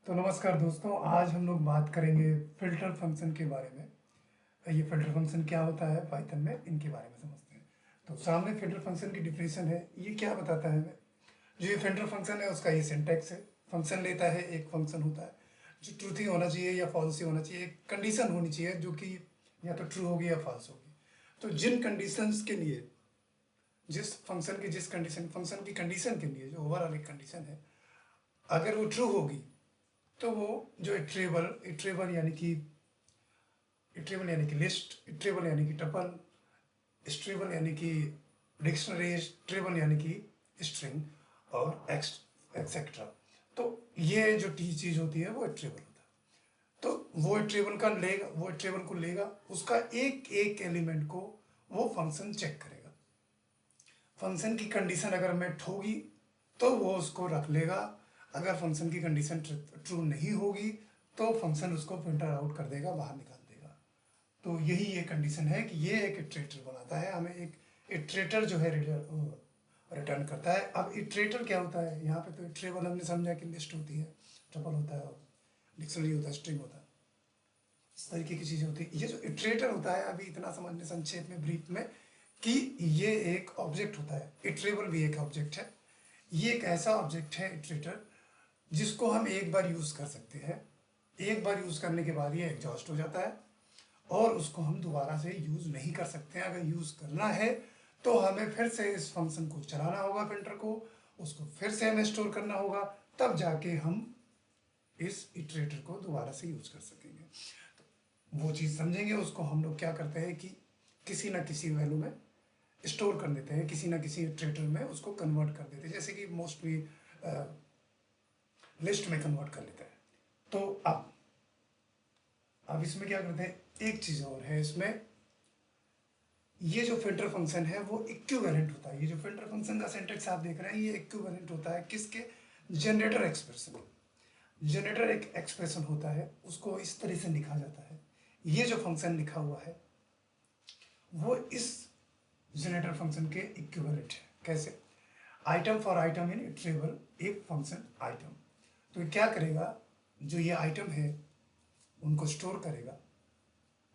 तो नमस्कार दोस्तों, आज हम लोग बात करेंगे फ़िल्टर फंक्शन के बारे में। ये फ़िल्टर फंक्शन क्या होता है पाइथन में, इनके बारे में समझते हैं। तो सामने फ़िल्टर फंक्शन की डिफिनेशन है। ये क्या बताता है हमें? जो ये फ़िल्टर फंक्शन है उसका ये सिंटैक्स है। फंक्शन लेता है, एक फंक्शन होता है जो ट्रूथ ही होना चाहिए या फॉल्स ही होना चाहिए। एक कंडीशन होनी चाहिए जो कि या तो ट्रू होगी या फॉल्स होगी। तो जिन कंडीशंस के लिए, जिस फंक्शन की जिस कंडीशन फंक्शन की कंडीशन के लिए जो ओवरऑल एक कंडीशन है, अगर वो ट्रू होगी तो वो जो इटरेबल इटरेबल यानी कि इटरेबल यानी कि लिस्ट, इटरेबल यानी कि टपल, स्ट्रेबल यानी कि डिक्शनरी, ट्रेबल यानी कि स्ट्रिंग और एक्सेट्रा। तो ये जो टी चीज होती है वो इटरेबल होता है। तो वो इटरेबल का लेगा, वो इटरेबल को लेगा, उसका एक एक एलिमेंट को वो फंक्शन चेक करेगा। फंक्शन की कंडीशन अगर मेट होगी तो वो उसको रख लेगा। अगर फंक्शन की कंडीशन ट्रू नहीं होगी तो फंक्शन उसको फिल्टर आउट कर देगा, बाहर निकाल देगा। तो यही ये कंडीशन है कि ये एक इटरेटर बनाता है, हमें एक इटरेटर जो है रिटर्न करता है। अब इटरेटर क्या होता है? यहाँ पे तो इटरेबल हमने समझा कि लिस्ट होती है, ट्रिपल होता है, डिक्शनरी होता है, स्ट्रिंग होता है, इस तरीके की चीज़ें होती है। ये जो इटरेटर होता है, अभी इतना समझने संक्षेप में, ब्रीफ में, कि ये एक ऑब्जेक्ट होता है। इटरेबल भी एक ऑब्जेक्ट है। ये एक ऐसा ऑब्जेक्ट है इटरेटर जिसको हम एक बार यूज़ कर सकते हैं। एक बार यूज़ करने के बाद ये एग्जॉस्ट हो जाता है और उसको हम दोबारा से यूज़ नहीं कर सकते हैं। अगर यूज़ करना है तो हमें फिर से इस फंक्शन को चलाना होगा, फिल्टर को, उसको फिर से हमें स्टोर करना होगा, तब जाके हम इस इटरेटर को दोबारा से यूज़ कर सकेंगे। वो चीज़ समझेंगे। उसको हम लोग क्या करते हैं कि किसी ना किसी वैल्यू में स्टोर कर देते हैं, किसी ना किसी इटरेटर में उसको कन्वर्ट कर देते हैं, जैसे कि मोस्टली लिस्ट में कन्वर्ट कर लेते हैं। तो अब इसमें क्या करते हैं, एक चीज़ और है इसमें। ये जो फिल्टर फंक्शन है वो इक्विवेलेंट होता है। ये जो फिल्टर फंक्शन का सिंटैक्स आप देख रहे हैं, ये इक्विवेलेंट होता है किसके? Generator expression. जनरेटर एक एक्सप्रेशन होता है, उसको इस तरह से लिखा जाता है। ये जो फंक्शन लिखा हुआ है वो इस जनरेटर फंक्शन के इक्विवेलेंट है। कैसे? Item for item in iterable एक फंक्शन आइटम। तो ये क्या करेगा, जो ये आइटम है उनको स्टोर करेगा,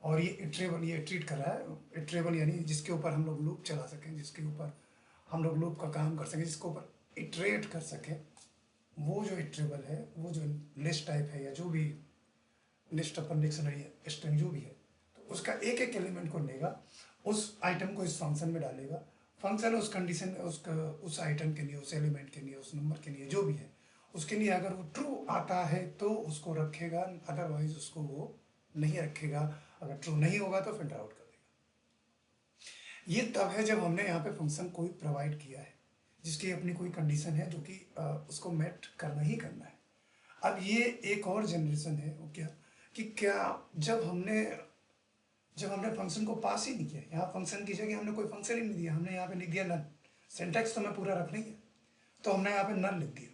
और ये इटरेबल, ये ट्रीट कर रहा है इटरेबल यानी जिसके ऊपर हम लोग लूप चला सकें, जिसके ऊपर हम लोग लूप का काम कर सकें, जिसके ऊपर इटरेट कर सकें। वो जो इटरेबल है, वो जो लिस्ट टाइप है या जो भी लिस्ट अपन डिक्शनरी है, स्ट्रिंग जो भी है, तो उसका एक एक एलिमेंट को लेगा, उस आइटम को इस फंक्शन में डालेगा। फंक्शन उस कंडीशन, उसका उस आइटम के लिए, उस एलिमेंट के लिए, उस नंबर के लिए, जो भी है उसके लिए अगर वो ट्रू आता है तो उसको रखेगा, अदरवाइज उसको वो नहीं रखेगा। अगर ट्रू नहीं होगा तो फिल्टर आउट कर देगा। ये तब है जब हमने यहाँ पे फंक्शन कोई प्रोवाइड किया है जिसकी अपनी कोई कंडीशन है जो कि उसको मेट करना ही करना है। अब ये एक और जनरेशन है, वो क्या, कि क्या जब हमने फंक्शन को पास ही नहीं किया, यहाँ फंक्शन की जगह हमने कोई फंक्शन ही नहीं दिया, हमने यहाँ पे लिख दिया नल। सिंटैक्स तो हमें पूरा रखना ही है, तो हमने यहाँ पे नल लिख दिया।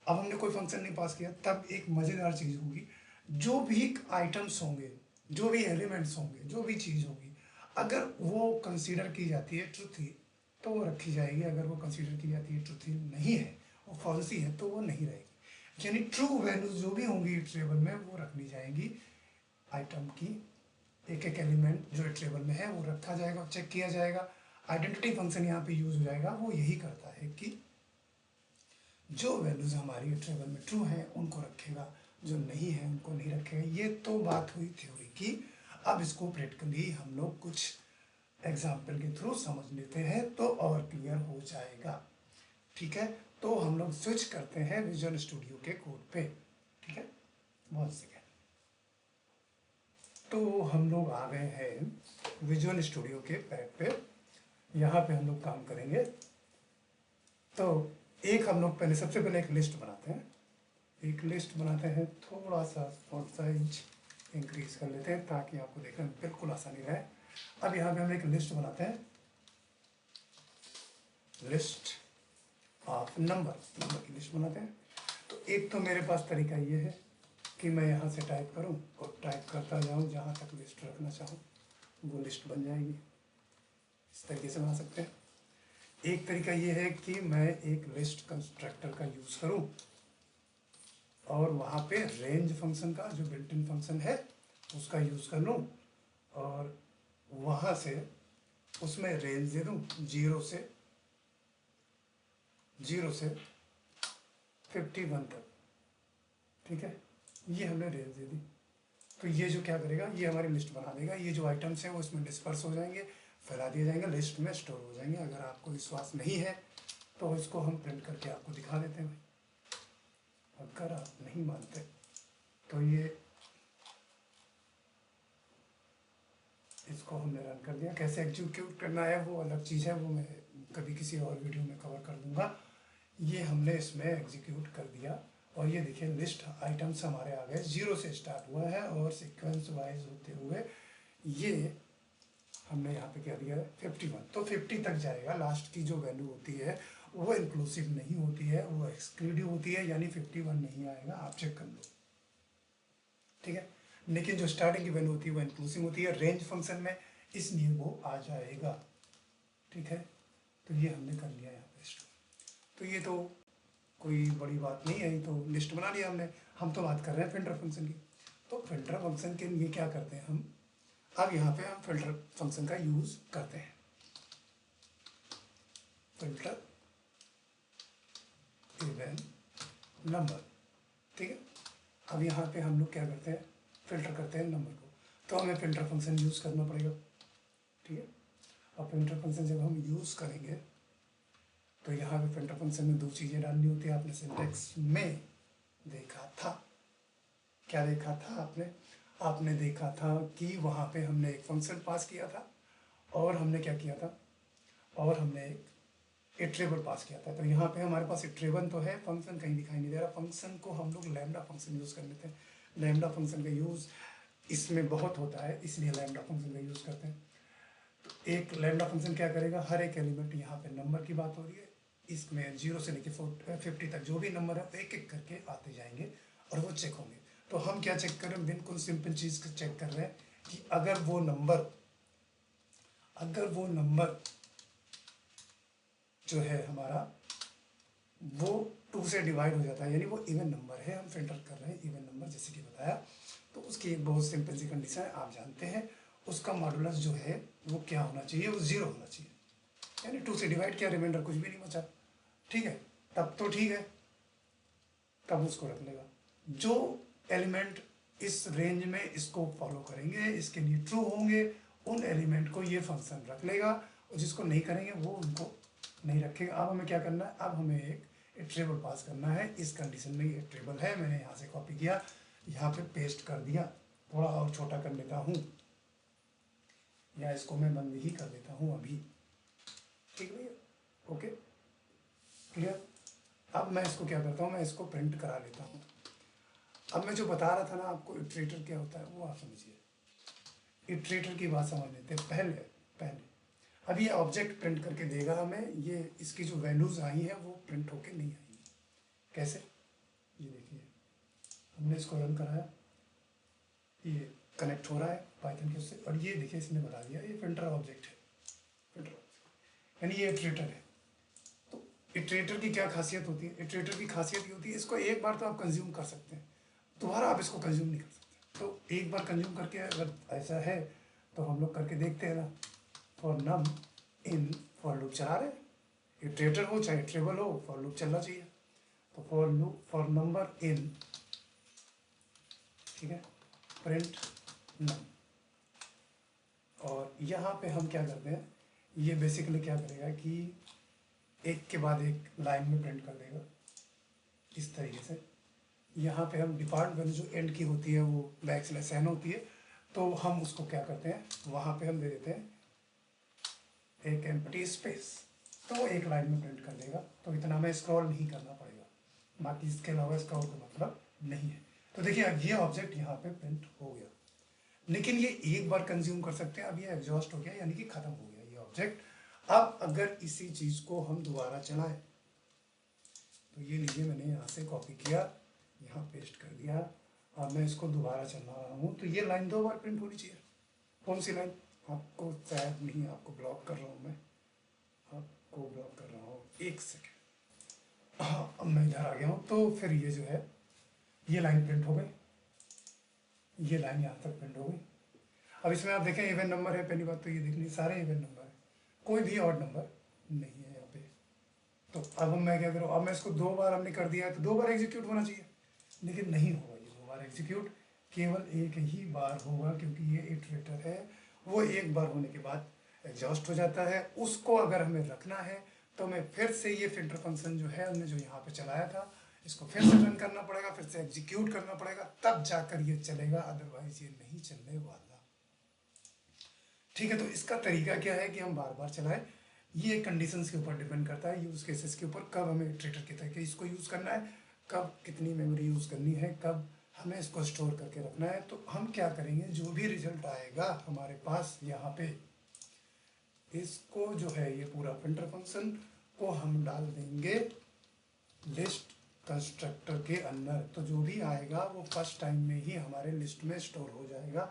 अब हमने कोई फंक्शन नहीं पास किया, तब एक मज़ेदार चीज़ होगी। जो भी आइटम्स होंगे, जो भी एलिमेंट्स होंगे, जो भी चीज़ होगी, अगर वो कंसीडर की जाती है ट्रूथी तो वो रखी जाएगी। अगर वो कंसीडर की जाती है ट्रूथी नहीं है, वो फॉल्सी है, तो वो नहीं रहेगी। यानी ट्रू वैल्यूज जो भी होंगी टेबल में वो रखनी जाएंगी। आइटम की एक एक एलिमेंट जो टेबल में है वो रखा जाएगा, चेक किया जाएगा। आइडेंटिटी फंक्शन यहाँ पे यूज हो जाएगा। वो यही करता है कि जो वैल्यूज हमारी टेबल में ट्रू हैं उनको रखेगा, जो नहीं है उनको नहीं रखेगा। ये तो बात हुई थ्योरी की। अब इसको प्रैक्टिकली हम लोग कुछ एग्जाम्पल के थ्रू समझ लेते हैं तो और क्लियर हो जाएगा। ठीक है, तो हम लोग स्विच करते हैं विजुअल स्टूडियो के कोड पे। ठीक है, बहुत सेकेंड। तो हम लोग आ गए हैं विजुअल स्टूडियो के पैड पे। यहाँ पे हम लोग काम करेंगे। तो एक हम लोग पहले, सबसे पहले एक लिस्ट बनाते हैं। एक लिस्ट बनाते हैं, थोड़ा सा फॉन्ट साइज इंक्रीज कर लेते हैं ताकि आपको देखने में बिल्कुल आसानी रहे। अब यहाँ पे हम एक लिस्ट बनाते हैं, लिस्ट ऑफ नंबर की लिस्ट बनाते हैं। तो एक तो मेरे पास तरीका ये है कि मैं यहाँ से टाइप करूँ और टाइप करता जाऊँ, जहाँ तक लिस्ट रखना चाहूँ वो लिस्ट बन जाएगी। इस तरीके से बना सकते हैं। एक तरीका ये है कि मैं एक लिस्ट कंस्ट्रक्टर का यूज़ करूँ और वहाँ पे रेंज फंक्शन का जो बिल्ट इन फंक्शन है उसका यूज़ कर लूँ और वहाँ से उसमें रेंज दे दूँ 0 से 51 तक। ठीक है, ये हमने रेंज दे दी। तो ये जो क्या करेगा, ये हमारी लिस्ट बना देगा। ये जो आइटम्स हैं वो इसमें डिस्पर्स हो जाएंगे, फैला दिए जाएंगे, लिस्ट में स्टोर हो जाएंगे। अगर आपको विश्वास नहीं है तो इसको हम प्रिंट करके आपको दिखा देते हैं भाई। अगर आप नहीं मानते तो ये इसको हमने रन कर दिया। कैसे एग्जीक्यूट करना है वो अलग चीज़ है, वो मैं कभी किसी और वीडियो में कवर कर दूंगा। ये हमने इसमें एग्जीक्यूट कर दिया और ये देखिए लिस्ट आइटम्स हमारे आ गए। 0 से स्टार्ट हुआ है और सीक्वेंस वाइज होते हुए ये हमने यहाँ पे क्या दिया है 51। तो 50 तक जाएगा। लास्ट की जो वैल्यू होती है वो इंक्लूसिव नहीं होती है, वो एक्सक्लूसिव होती है, यानी 51 नहीं आएगा। आप चेक कर लो, ठीक है। लेकिन जो स्टार्टिंग की वैल्यू होती है वो इंक्लूसिव होती है रेंज फंक्शन में, इसलिए वो आ जाएगा। ठीक है, तो ये हमने कर लिया यहाँ पे स्टोर। तो ये तो कोई बड़ी बात नहीं है, ये तो लिस्ट बना लिया हमने। हम तो बात कर रहे हैं फिल्टर फंक्शन की। तो फिल्टर फंक्शन के लिए क्या करते हैं हम, अब यहाँ पे हम फिल्टर फंक्शन का यूज करते हैं। फिल्टर इवन नंबर, ठीक है। अब यहाँ पे हम लोग क्या करते हैं, फिल्टर करते हैं नंबर को। तो हमें फिल्टर फंक्शन यूज करना पड़ेगा, ठीक है। अब फिल्टर फंक्शन जब हम यूज करेंगे तो यहाँ पे फिल्टर फंक्शन में दो चीज़ें डालनी होती है। आपने सिंटैक्स में देखा था, क्या देखा था आपने, आपने देखा था कि वहाँ पे हमने एक फंक्शन पास किया था और हमने क्या किया था, और हमने एक इटरेबल पास किया था। तो यहाँ पे हमारे पास इटरेबल तो है, फंक्शन कहीं दिखाई नहीं दे रहा। फंक्शन को हम लोग लैम्डा फंक्शन यूज़ कर लेते हैं। लैम्डा फंक्शन का यूज़ इसमें बहुत होता है, इसलिए लैम्डा फंक्शन का यूज़ करते हैं। तो एक लैम्डा फंक्शन क्या करेगा, हर एक एलिमेंट, यहाँ पे नंबर की बात हो रही है, इसमें 0 से लेकर 50 तक जो भी नंबर है एक एक करके आते जाएंगे और वो चेक होंगे। तो हम क्या चेक कर रहे हैं, बिल्कुल सिंपल चीज़ चेक कर रहे हैं कि अगर वो नंबर जो है हमारा वो 2 से डिवाइड हो जाता है, यानी वो इवन नंबर है, हम फिल्टर कर रहे हैं इवन नंबर जैसे कि बताया। तो उसकी एक बहुत सिंपल सी कंडीशन है, आप जानते हैं, उसका मॉडुलस जो है वो क्या होना चाहिए, वो 0 होना चाहिए। यानी 2 से डिवाइड किया, रिमाइंडर कुछ भी नहीं बचा, ठीक है, तब तो ठीक है, तब उसको रख लेगा। जो एलिमेंट इस रेंज में इसको फॉलो करेंगे, इसके लिए ट्रू होंगे, उन एलिमेंट को ये फंक्शन रख लेगा, और जिसको नहीं करेंगे वो उनको नहीं रखेगा। अब हमें क्या करना है, अब हमें एक ट्रेबल पास करना है। इस कंडीशन में ये ट्रेबल है, मैंने यहाँ से कॉपी किया, यहाँ पे पेस्ट कर दिया। थोड़ा और छोटा कर लेता हूँ, या इसको मैं बंद ही कर देता हूँ अभी, ठीक भैया, ओके, क्लियर। अब मैं इसको क्या करता हूँ, मैं इसको प्रिंट करा लेता हूँ। अब मैं जो बता रहा था ना आपको इटरेटर क्या होता है, वो आप समझिए। इटरेटर की बात समझ लेते हैं पहले। अब ये ऑब्जेक्ट प्रिंट करके देगा हमें, ये इसकी जो वैल्यूज़ आई हैं वो प्रिंट होके नहीं आएंगी। कैसे, ये देखिए, हमने इसको रन कराया, ये कनेक्ट हो रहा है पाइथन के उससे, और ये देखिए इसने बता दिया ये फिल्टर ऑब्जेक्ट है, फिल्टर ऑब्जेक्ट यानी ये इटरेटर है। तो इटरेटर की क्या खासियत होती है, इटरेटर की खासियत ये होती है, इसको एक बार तो आप कंज्यूम कर सकते हैं, दोबारा आप इसको कंज्यूम नहीं कर सकते। तो एक बार कंज्यूम करके अगर ऐसा है तो हम लोग करके देखते हैं ना। For num in, for loop चला रहे, इटरेटर हो चाहे ट्रेबल हो, फॉर लूप चलना चाहिए। तो फॉर नंबर इन, ठीक है, प्रिंट नम। और यहाँ पे हम क्या करते हैं, ये बेसिकली क्या करेगा कि एक के बाद एक लाइन में प्रिंट कर देगा इस तरीके से। यहाँ पे हम डिफॉल्ट वैल्यू जो एंड की होती है वो \n होती है, तो हम उसको क्या करते हैं, वहाँ पे हम दे देते हैं एक एम्प्टी स्पेस, तो वो एक लाइन में प्रिंट कर देगा। तो इतना हमें स्क्रॉल नहीं करना पड़ेगा, बाकी इसके अलावा इसका और कोई मतलब नहीं है। तो देखिए अब ये ऑब्जेक्ट यहाँ पे प्रिंट हो गया, लेकिन ये एक बार कंज्यूम कर सकते हैं। अब ये एग्जॉस्ट हो गया, यानी कि खत्म हो गया ये ऑब्जेक्ट। अब अगर इसी चीज को हम दोबारा चलाएं, तो ये लीजिए, मैंने यहाँ से कॉपी किया, यहाँ पेस्ट कर दिया। अब मैं इसको दोबारा चला रहा हूँ, तो ये लाइन 2 बार प्रिंट होनी चाहिए। कौन सी लाइन, आपको शायद नहीं, आपको ब्लॉक कर रहा हूँ मैं, आपको ब्लॉक कर रहा हूँ, एक सेकेंड। हाँ, अब मैं इधर आ गया हूँ। तो फिर ये जो है ये लाइन प्रिंट हो गई, ये लाइन यहाँ तक प्रिंट हो गई। अब इसमें आप देखें इवन नंबर है, पहली बात तो ये देखनी सारे इवन नंबर है, कोई भी ऑड नंबर नहीं है यहाँ पे। तो अब मैं क्या करूँ, अब मैं इसको 2 बार हमने कर दिया है तो 2 बार एग्जीक्यूट होना चाहिए, लेकिन नहीं होगा ये 2 बार एग्जीक्यूट, केवल एक ही बार होगा, क्योंकि ये इटरेटर है, वो एक बार होने के बाद एग्जॉस्ट हो जाता है। उसको अगर हमें रखना है तो हमें फिर से ये फिल्टर फंक्शन जो है हमने जो यहाँ पे चलाया था इसको फिर से रन करना पड़ेगा, फिर से एग्जीक्यूट करना पड़ेगा, तब जाकर ये चलेगा, अदरवाइज ये नहीं चलने वाला। ठीक है, तो इसका तरीका क्या है कि हम बार बार चलाएं, ये कंडीशंस के ऊपर डिपेंड करता है, यूज केसेस के ऊपर, कब हमें इटरेटर के तरीके इसको यूज करना है, कब कितनी मेमोरी यूज करनी है, कब हमें इसको स्टोर करके रखना है। तो हम क्या करेंगे, जो भी रिजल्ट आएगा हमारे पास यहाँ पे, इसको जो है ये पूरा फिल्टर फंक्शन को हम डाल देंगे लिस्ट कंस्ट्रक्टर के अंदर, तो जो भी आएगा वो फर्स्ट टाइम में ही हमारे लिस्ट में स्टोर हो जाएगा।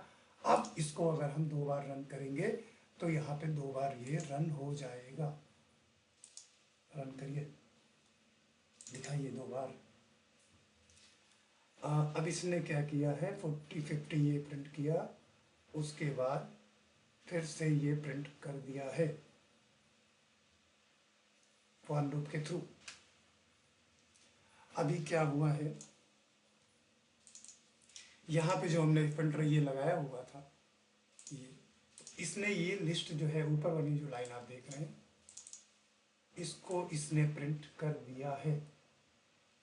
अब इसको अगर हम 2 बार रन करेंगे तो यहाँ पे 2 बार ये रन हो जाएगा। रन करिए, दिखाइए 2 बार। अब इसने क्या किया है, 40-50 ये प्रिंट किया, उसके बाद फिर से ये प्रिंट कर दिया है फॉर लूप के थ्रू। अभी क्या हुआ है, यहाँ पे जो हमने फिल्टर ये लगाया हुआ था, ये इसने ये लिस्ट जो है ऊपर वाली जो लाइन आप देख रहे हैं, इसको इसने प्रिंट कर दिया है।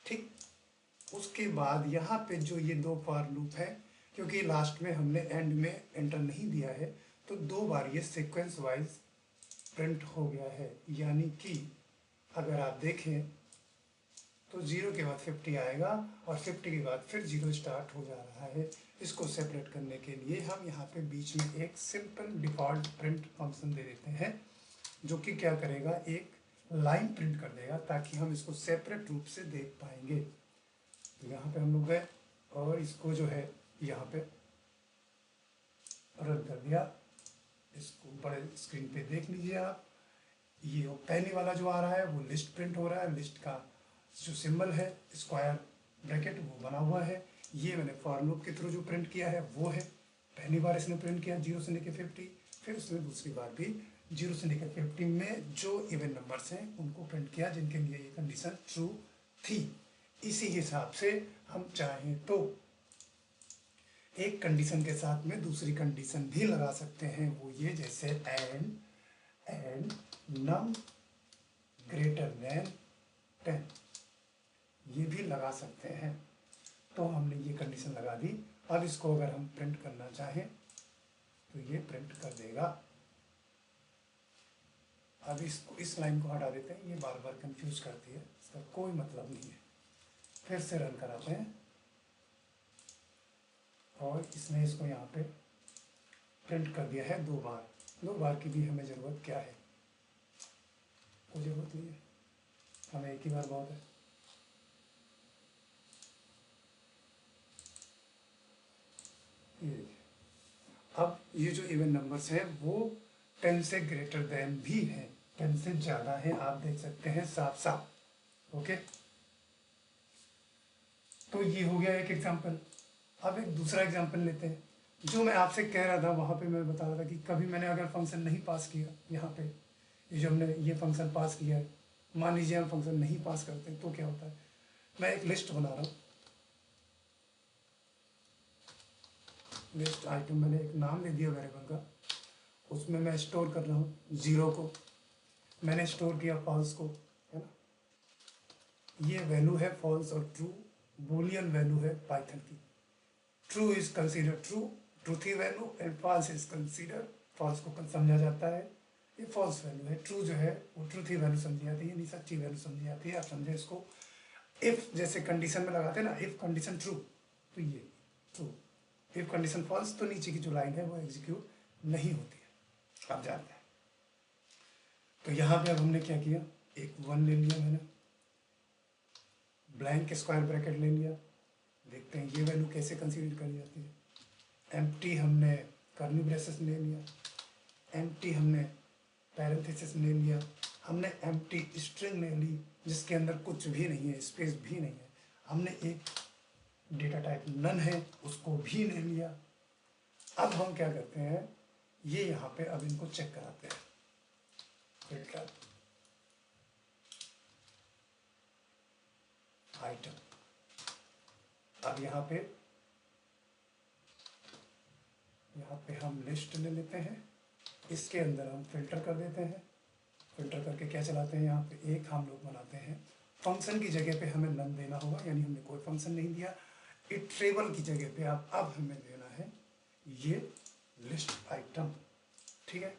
ठीक, उसके बाद यहाँ पे जो ये 2 फॉर लूप है, क्योंकि लास्ट में हमने एंड में एंटर नहीं दिया है, तो 2 बार ये सीक्वेंस वाइज प्रिंट हो गया है। यानी कि अगर आप देखें तो 0 के बाद 50 आएगा और 50 के बाद फिर 0 स्टार्ट हो जा रहा है। इसको सेपरेट करने के लिए हम यहाँ पे बीच में एक सिंपल डिफ़ॉल्ट प्रिंट फंक्शन दे देते हैं, जो कि क्या करेगा, एक लाइन प्रिंट कर देगा, ताकि हम इसको सेपरेट रूप से देख पाएंगे। तो यहाँ पे हम लोग गए और इसको जो है यहाँ पे रन कर दिया। इसको बड़े स्क्रीन पे देख लीजिए आप, ये पहले वाला जो आ रहा है वो लिस्ट प्रिंट हो रहा है, लिस्ट का जो सिंबल है स्क्वायर ब्रैकेट वो बना हुआ है। ये मैंने फॉर लूप के थ्रू जो प्रिंट किया है वो है, पहली बार इसने प्रिंट किया 0 से लेकर 50, फिर उसने दूसरी बार भी 0 से लेकर 50 में जो इवन नंबर्स हैं उनको प्रिंट किया जिनके लिए ये कंडीशन ट्रू थी। इसी हिसाब से हम चाहें तो एक कंडीशन के साथ में दूसरी कंडीशन भी लगा सकते हैं, वो ये जैसे एंड नम ग्रेटर देन 10, ये भी लगा सकते हैं। तो हमने ये कंडीशन लगा दी। अब इसको अगर हम प्रिंट करना चाहें तो ये प्रिंट कर देगा। अब इसको इस लाइन को हटा देते हैं, ये बार बार कंफ्यूज करती है, इसका कोई मतलब नहीं है। फिर से रन कराते हैं और इसने इसको यहाँ पे प्रिंट कर दिया है 2 बार। 2 बार की भी हमें ज़रूरत क्या है, कोई ज़रूरत नहीं है, हमें एक ही बार बहुत है। ये देखिए, अब ये जो इवन नंबर्स हैं वो 10 से ग्रेटर देन भी हैं, 10 से ज़्यादा है, आप देख सकते हैं साफ साफ। ओके, तो ये हो गया एक एग्जांपल। अब एक दूसरा एग्जांपल लेते हैं। जो मैं आपसे कह रहा था वहाँ पे मैं बता रहा था कि कभी मैंने अगर फंक्शन नहीं पास किया, यहाँ पे ये जो हमने ये फंक्शन पास किया है, मान लीजिए हम फंक्शन नहीं पास करते तो क्या होता है। मैं एक लिस्ट बना रहा हूँ, लिस्ट आइटम, मैंने एक नाम ले दिया वेरिएबल का, उसमें मैं स्टोर कर रहा हूँ 0 को, मैंने स्टोर किया फॉल्स को, है ना। ये वैल्यू है फॉल्स और ट्रू, बूलियन वैल्यू है पाइथन की। True is consider true, truthy value, and false is consider, false को समझा जाता है, ये फॉल्स वैल्यू है। ट्रू जो है वो ट्रूथी वैल्यू समझी जाती है, नहीं सच्ची वैल्यू समझी जाती है। आप समझे इसको, इफ जैसे कंडीशन में लगाते हैं ना, इफ कंडीशन ट्रू तो ये ट्रू, इफ कंडीशन फॉल्स तो नीचे की जो लाइन है वो एग्जीक्यूट नहीं होती है, आप जानते हैं। तो यहाँ पे अब हमने क्या किया, एक 1 ले लिया मैंने, ब्लैंक स्क्वायर ब्रैकेट ले लिया, देखते हैं ये वैल्यू कैसे कंसीडर करी जाती है। एम्प्टी हमने कर्ली ब्रेसेस ले लिया, एम्प्टी हमने पैरेंथेसिस ले लिया, हमने एम्प्टी स्ट्रिंग ले ली जिसके अंदर कुछ भी नहीं है, स्पेस भी नहीं है, हमने एक डेटा टाइप नन है उसको भी नहीं लिया। अब हम क्या करते हैं, ये यहाँ पे अब इनको चेक कराते हैं। फिल्टर आइटम, अब यहाँ पे हम लिस्ट ले लेते हैं, इसके अंदर हम फिल्टर कर देते हैं। फिल्टर करके क्या चलाते हैं, यहाँ पे एक हम लोग बनाते हैं फंक्शन की जगह पे हमें नन देना होगा, यानी हमने कोई फंक्शन नहीं दिया। इटरेबल की जगह पे अब हमें देना है ये लिस्ट आइटम, ठीक है।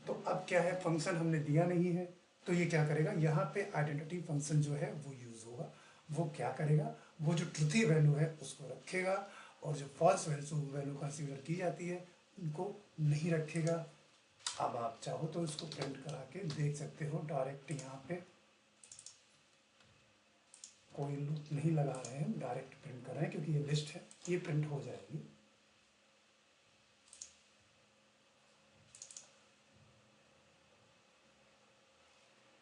तो अब क्या है, फंक्शन हमने दिया नहीं है, तो ये क्या करेगा, यहाँ पे आइडेंटिटी फंक्शन जो है वो यूज होगा। वो क्या करेगा, वो जो ट्रूथी वैल्यू है उसको रखेगा, और जो फॉल्स वैल्यू कंसीडर की जाती है उनको नहीं रखेगा। अब आप चाहो तो इसको प्रिंट करा के देख सकते हो डायरेक्ट, यहाँ पे कोई लूप नहीं लगा रहे हैं, डायरेक्ट प्रिंट कर रहे हैं क्योंकि ये लिस्ट है, ये प्रिंट हो जाएगी।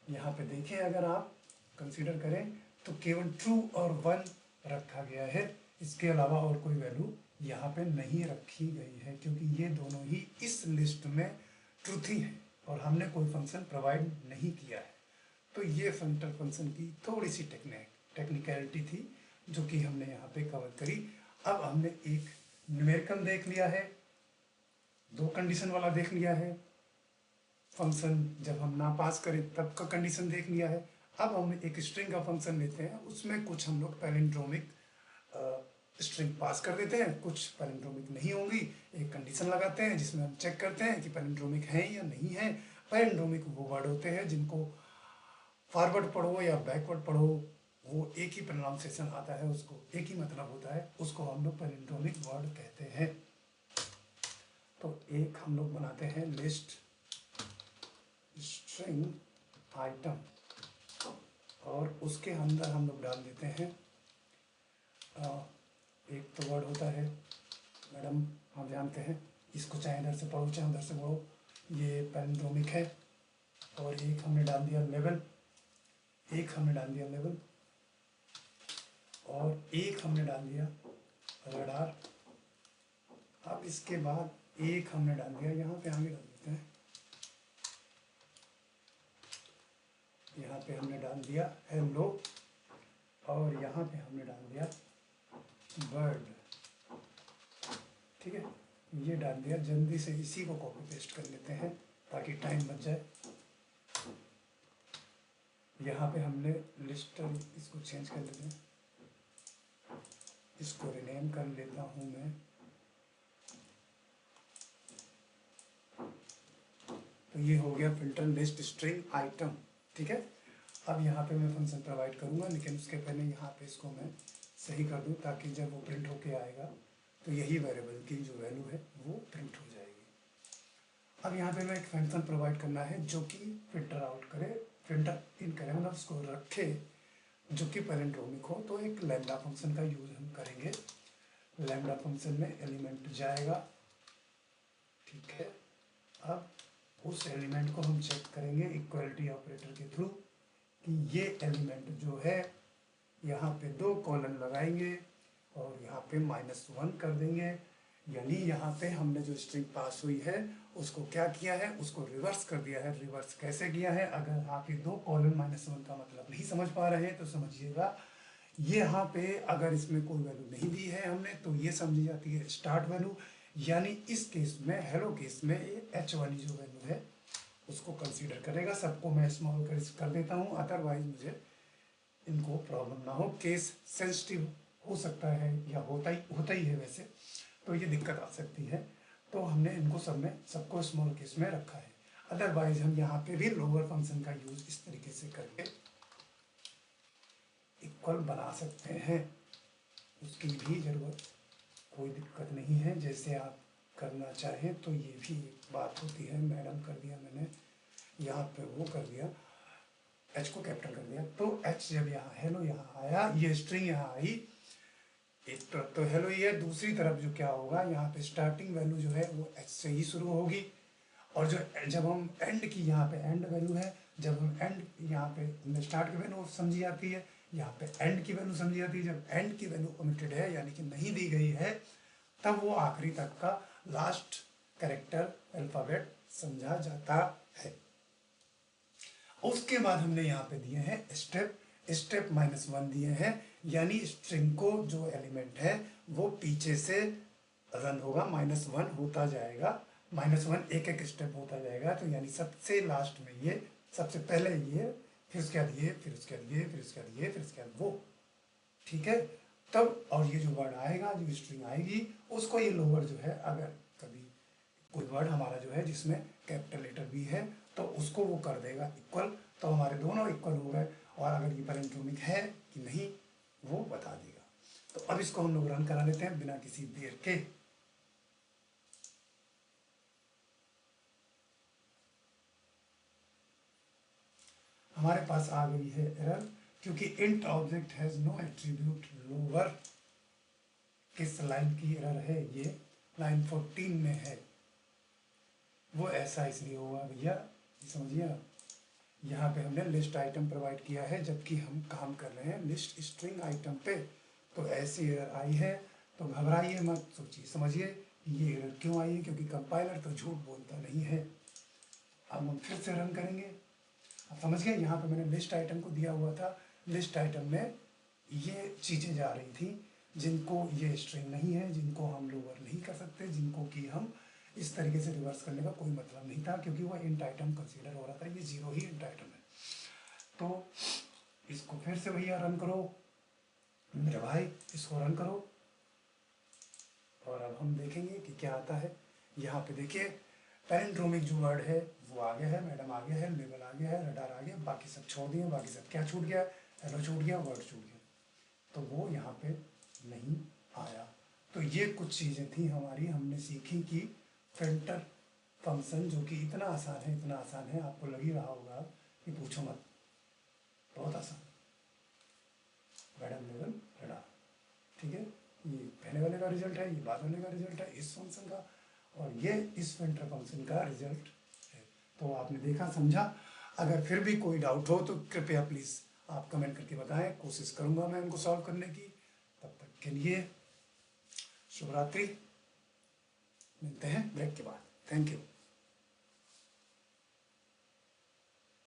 यहाँ पे देखें, अगर आप कंसीडर करें तो केवल ट्रू और 1 रखा गया है, इसके अलावा और कोई वैल्यू यहाँ पे नहीं रखी गई है, क्योंकि ये दोनों ही इस लिस्ट में ट्रूथी है और हमने कोई फंक्शन प्रोवाइड नहीं किया है। तो ये फिल्टर फंक्शन की थोड़ी सी टेक्निकलिटी थी जो कि हमने यहाँ पे कवर करी। अब हमने एक न्यूमेरिकल देख लिया है, 2 कंडीशन वाला देख लिया है, फंक्शन जब हम ना पास करें तब का कंडीशन देख लिया है। अब हम एक स्ट्रिंग का फंक्शन लेते हैं, उसमें कुछ हम लोग पैलिंड्रोमिक स्ट्रिंग पास कर देते हैं, कुछ पैलिंड्रोमिक नहीं होंगी, एक कंडीशन लगाते हैं जिसमें हम चेक करते हैं कि पैलिंड्रोमिक है या नहीं है। पैलिंड्रोमिक वो वर्ड होते हैं जिनको फॉरवर्ड पढ़ो या बैकवर्ड पढ़ो वो एक ही प्रोनाउंसिएशन आता है, उसको एक ही मतलब होता है, उसको हम लोग पैलिंड्रोमिक वर्ड कहते हैं। तो एक हम लोग बनाते हैं लिस्ट स्ट्रिंग आइटम, और उसके अंदर हम लोग डाल देते हैं एक तो वर्ड होता है, मैडम हम जानते हैं, इसको चाहे इधर से पढ़ो चाहे उधर से पढ़ो, ये पैलिंड्रोमिक है। और एक हमने डाल दिया लेवल, और एक हमने डाल दिया रडार। अब इसके बाद एक हमने डाल दिया, यहाँ पे आगे डाल देते हैं, यहाँ पे हमने डाल दिया हेलो, और यहाँ पे हमने डाल दिया बर्ड, ठीक है। ये डाल दिया, जल्दी से इसी को कॉपी पेस्ट कर लेते हैं ताकि टाइम बच जाए। यहाँ पे हमने लिस्ट, इसको चेंज कर लेते हैं, इसको रिनेम कर लेता हूँ मैं। तो ये हो गया फिल्टर लिस्ट स्ट्रिंग आइटम, ठीक है। अब यहाँ पे मैं फंक्शन प्रोवाइड करूँगा, लेकिन उसके पहले यहाँ पे इसको मैं सही कर दूँ ताकि जब वो प्रिंट होके आएगा तो यही वेरिएबल की जो वैल्यू है वो प्रिंट हो जाएगी। अब यहाँ पे मैं एक फंक्शन प्रोवाइड करना है जो कि फिल्टर आउट करे, फिल्टर इन करे, मतलब उसको रखे जो कि पैलिंड्रोमिक हो। तो एक लैम्डा फंक्शन का यूज हम करेंगे। लैम्डा फंक्शन में एलिमेंट जाएगा, ठीक है। अब उस एलिमेंट को हम चेक करेंगे इक्वलिटी ऑपरेटर के थ्रू कि ये एलिमेंट जो है, यहाँ पे 2 कॉलन लगाएंगे और यहाँ पे -1 कर देंगे, यानी यहाँ पे हमने जो स्ट्रिंग पास हुई है उसको क्या किया है, उसको रिवर्स कर दिया है। रिवर्स कैसे किया है, अगर आप ये 2 कॉलन -1 का मतलब नहीं समझ पा रहे हैं तो समझिएगा, ये यहाँ पे अगर इसमें कोई वैल्यू नहीं दी है हमने तो ये समझी जाती है स्टार्ट वैल्यू, यानी इस केस में, हेलो केस में, h वाली जो वैल्यू है उसको कंसीडर करेगा। सबको मैं स्मॉल कर देता हूँ, अदरवाइज मुझे इनको प्रॉब्लम ना हो, केस सेंसिटिव हो सकता है या होता ही है वैसे, तो ये दिक्कत आ सकती है। तो हमने इनको सबको स्मॉल केस में रखा है। अदरवाइज हम यहाँ पे भी लोअर फंक्शन का यूज इस तरीके से करके इक्वल बना सकते हैं, उसकी भी जरूरत कोई दिक्कत नहीं है, जैसे आप करना चाहें। तो ये भी एक बात होती है, मैडम कर दिया मैंने, यहाँ पे वो कर दिया, एच को कैपिटल कर दिया, तो एच जब यहाँ हेलो यहाँ आया, ये स्ट्रिंग यहाँ आई, एक तरफ तो हेलो ही है, दूसरी तरफ जो क्या होगा, यहाँ पे स्टार्टिंग वैल्यू जो है वो एच से ही शुरू होगी, और जो जब हम एंड की, यहाँ पे एंड वैल्यू है, जब हम एंड यहाँ पे स्टार्ट की वैल्यू समझी जाती है, यहाँ पे एंड की वैल्यू समझी जाती है। जब एंड की वैल्यू ओमिटेड है यानी कि नहीं दी गई है, तब वो आखिरी तक का लास्ट कैरेक्टर अल्फाबेट समझा जाता है। उसके बाद हमने यहाँ पे दिए हैं स्टेप -1 दिए हैं, यानी स्ट्रिंग को जो एलिमेंट है वो पीछे से रन होगा, -1 होता जाएगा, -1 एक एक स्टेप होता जाएगा। तो यानी सबसे लास्ट में ये, सबसे पहले ये, फिर उसके बाद ये, फिर उसके बाद ये, फिर उसके बाद ये, फिर उसके बाद वो, ठीक है। तब और ये जो वर्ड आएगा, जो स्ट्रिंग आएगी, उसको ये लोअर जो है, अगर कभी कोई वर्ड हमारा जो है जिसमें कैपिटल लेटर भी है तो उसको वो कर देगा इक्वल, तो हमारे दोनों इक्वल हो गए। और अगर ये पैरेंथोमिक है कि नहीं वो बता देगा। तो अब इसको हम लोग रन करा लेते हैं बिना किसी देर के। हमारे पास आ गई है एरर, क्योंकि int object has no attribute lower. किस लाइन की एरर है ये? लाइन 14 में है। वो ऐसा इसलिए हुआ भैया, समझिए आप, यहाँ पे हमने लिस्ट आइटम प्रोवाइड किया है जबकि हम काम कर रहे हैं लिस्ट स्ट्रिंग आइटम पे। तो ऐसी एरर आई है, तो घबराइए मत, सोचिए समझिए ये एरर क्यों आई है, क्योंकि कंपाइलर तो झूठ बोलता नहीं है। अब हम फिर से रन करेंगे। अब समझ गए, यहाँ पे मैंने लिस्ट आइटम को दिया हुआ था, लिस्ट आइटम में ये चीज़ें जा रही थी जिनको ये स्ट्रिंग नहीं है, जिनको हम लोअर नहीं कर सकते, जिनको कि हम इस तरीके से रिवर्स करने का कोई मतलब नहीं था, क्योंकि वो इंट आइटम कंसीडर हो रहा था, ये 0 ही इंट आइटम है। तो इसको फिर से भैया रन करो मेरे भाई, इसको रन करो और अब हम देखेंगे कि क्या आता है। यहाँ पे देखिए पैरेंड्रोमिक जो वर्ड है वो आ गया है, मैडम आ गया है, लेबल आ गया है, रडार आ गया, बाकी सब छोड़ दिए। बाकी सब क्या छूट गया? हेलो छूट गया, वर्ड छूट गया, तो वो यहाँ पे नहीं आया। तो ये कुछ चीज़ें थी हमारी, हमने सीखी कि फिल्टर फंक्शन जो कि इतना आसान है, इतना आसान है, आपको लग ही रहा होगा कि पूछो मत, बहुत आसान। मैडम लेवल रडार, ठीक है, ये पहले वाले का रिजल्ट है, ये बाद वाले का रिजल्ट है इस फंक्शन का, और ये इस फिल्टर फंक्शन का रिजल्ट है। तो आपने देखा, समझा। अगर फिर भी कोई डाउट हो तो कृपया प्लीज़ आप कमेंट करके बताएं, कोशिश करूंगा मैं उनको सॉल्व करने की। तब तक के लिए शुभ रात्रि, मिलते हैं ब्रेक के बाद। Thank you.